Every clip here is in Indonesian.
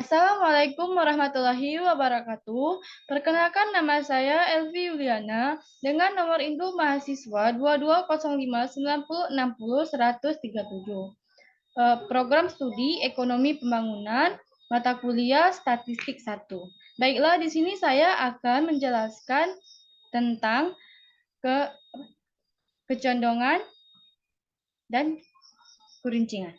Assalamualaikum warahmatullahi wabarakatuh. Perkenalkan nama saya Elvi Yuliana dengan nomor induk mahasiswa 220509060137. Program studi Ekonomi Pembangunan, mata kuliah Statistik 1. Baiklah, di sini saya akan menjelaskan tentang kecondongan dan keruncian.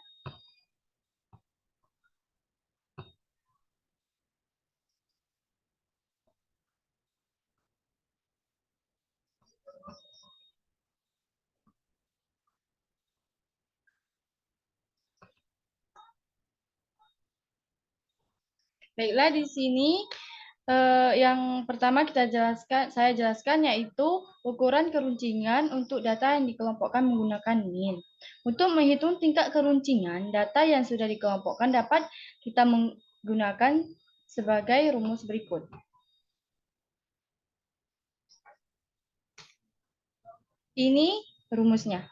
Baiklah, di sini yang pertama saya jelaskan yaitu ukuran keruncingan untuk data yang dikelompokkan menggunakan min. Untuk menghitung tingkat keruncingan, data yang sudah dikelompokkan dapat kita menggunakan sebagai rumus berikut. Ini rumusnya.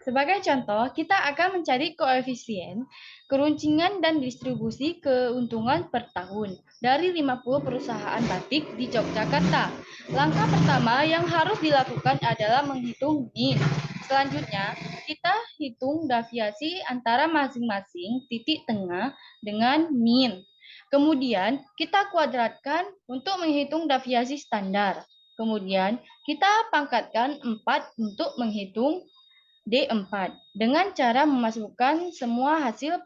Sebagai contoh, kita akan mencari koefisien keruncingan dan distribusi keuntungan per tahun dari 50 perusahaan batik di Yogyakarta. Langkah pertama yang harus dilakukan adalah menghitung min. Selanjutnya, kita hitung deviasi antara masing-masing titik tengah dengan min. Kemudian, kita kuadratkan untuk menghitung deviasi standar. Kemudian, kita pangkatkan 4 untuk menghitung D4 dengan cara memasukkan semua hasil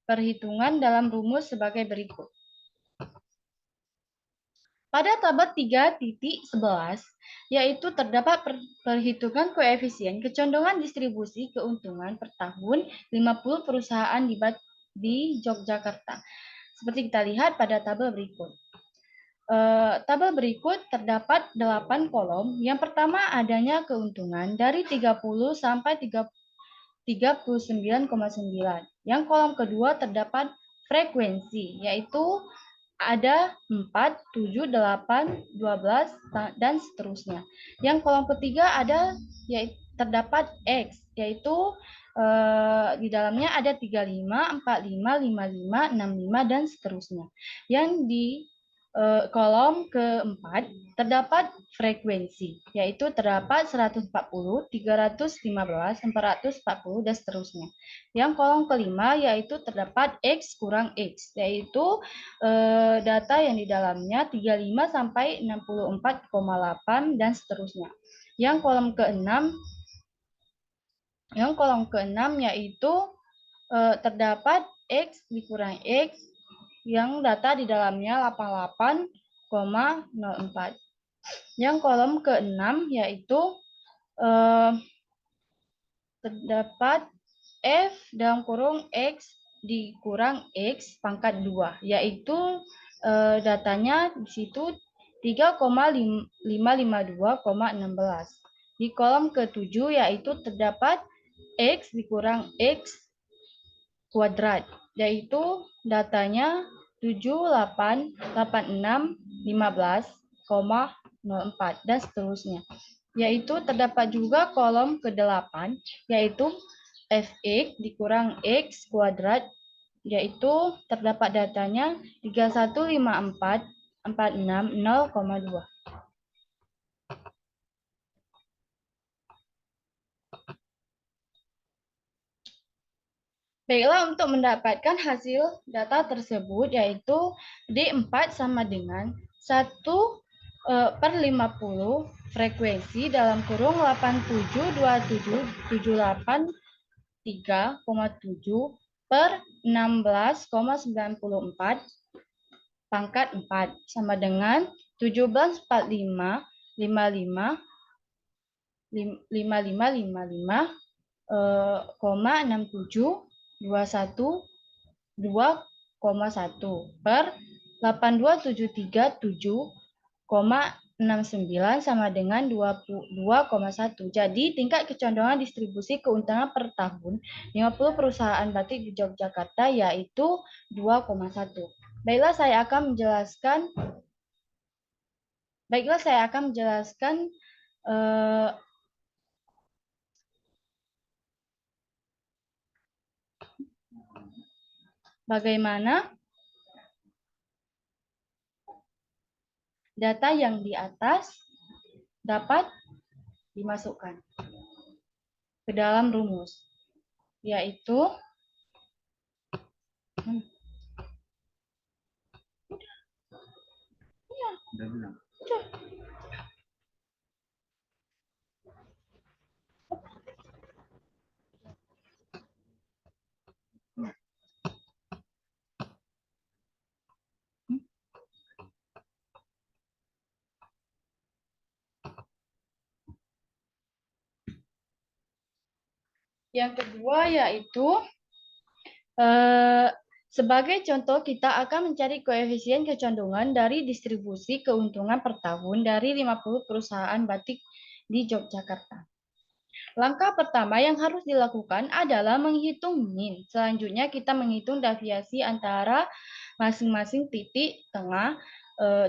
perhitungan dalam rumus sebagai berikut. Pada tabel 3.11, yaitu terdapat perhitungan koefisien kecondongan distribusi keuntungan per tahun 50 perusahaan di Yogyakarta. Seperti kita lihat pada tabel berikut. Tabel berikut terdapat 8 kolom. Yang pertama adanya keuntungan dari 30 sampai 39,9. Yang kolom kedua terdapat frekuensi, yaitu ada 4, 7, 8, 12, dan seterusnya. Yang kolom ketiga terdapat X, yaitu di dalamnya ada 35, 45, 55, 65, dan seterusnya. Yang di kolom keempat terdapat frekuensi, yaitu terdapat 140, 315, 440, dan seterusnya. Yang kolom kelima yaitu terdapat X kurang X, yaitu data yang di dalamnya 35 sampai 64,8 dan seterusnya. Yang kolom keenam yaitu terdapat X dikurang X yang data di dalamnya 88,04. Yang kolom ke-6 yaitu terdapat F dalam kurung X dikurang X pangkat 2, yaitu datanya di situ 3,552,16. Di kolom ke-7 yaitu terdapat X dikurang X kuadrat, yaitu datanya 788615,04 dan seterusnya. Yaitu terdapat juga kolom ke-8 yaitu fx dikurang x kuadrat, yaitu terdapat datanya 3154460,2. Baiklah, untuk mendapatkan hasil data tersebut yaitu D4 sama dengan 1/50 frekuensi dalam kurung 872778,3,7 per 16,94 pangkat 4 sama dengan 17,55,55,57,2,1 per 82737,69 sama dengan 22,1. Jadi tingkat kecondongan distribusi keuntungan per tahun 50 perusahaan batik di Yogyakarta yaitu 2,1. Baiklah, saya akan menjelaskan bagaimana data yang di atas dapat dimasukkan ke dalam rumus, yaitu yang kedua yaitu sebagai contoh kita akan mencari koefisien kecondongan dari distribusi keuntungan per tahun dari 50 perusahaan batik di Yogyakarta. Langkah pertama yang harus dilakukan adalah menghitung min. Selanjutnya kita menghitung deviasi antara masing-masing titik tengah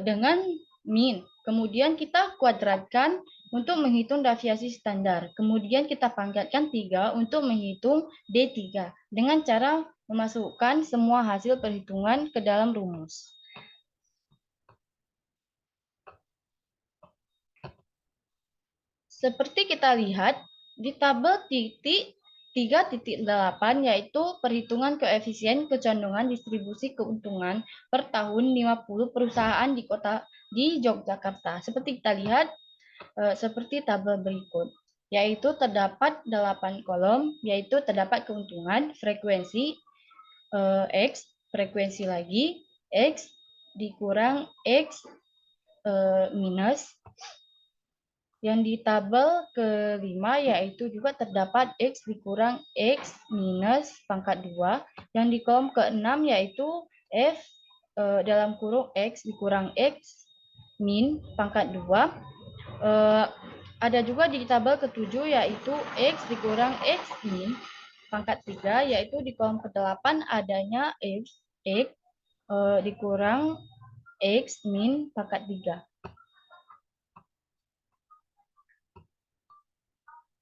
dengan min. Kemudian kita kuadratkan untuk menghitung deviasi standar. Kemudian kita pangkatkan 3 untuk menghitung D3 dengan cara memasukkan semua hasil perhitungan ke dalam rumus. Seperti kita lihat di tabel titik 3.8 yaitu perhitungan koefisien kecondongan distribusi keuntungan per tahun 50 perusahaan di Yogyakarta. Seperti kita lihat seperti tabel berikut, yaitu terdapat 8 kolom, yaitu terdapat keuntungan, frekuensi, X, frekuensi lagi, X dikurang X minus. Yang di tabel kelima yaitu juga terdapat X dikurang X minus pangkat 2. Yang di kolom ke-6 yaitu F dalam kurung X dikurang X min pangkat 2. Ada juga di tabel ke-7 yaitu X dikurang X min pangkat 3, yaitu di kolom ke-8 adanya X dikurang X min pangkat 3.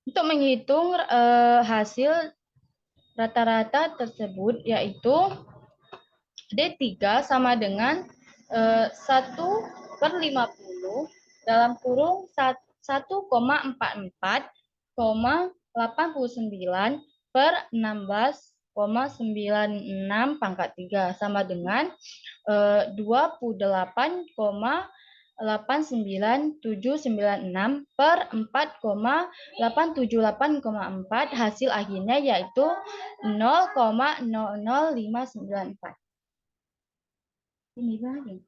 Untuk menghitung hasil rata-rata tersebut yaitu D3 sama dengan 1/50 dalam kurung 1,44,89 per 16,96 pangkat 3 sama dengan 28,89796 per 4,878,4. Hasil akhirnya yaitu 0,00594. Ini lagi.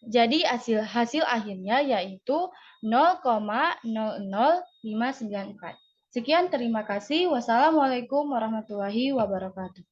Jadi hasil akhirnya yaitu 0,00594. Sekian, terima kasih. Wassalamualaikum warahmatullahi wabarakatuh.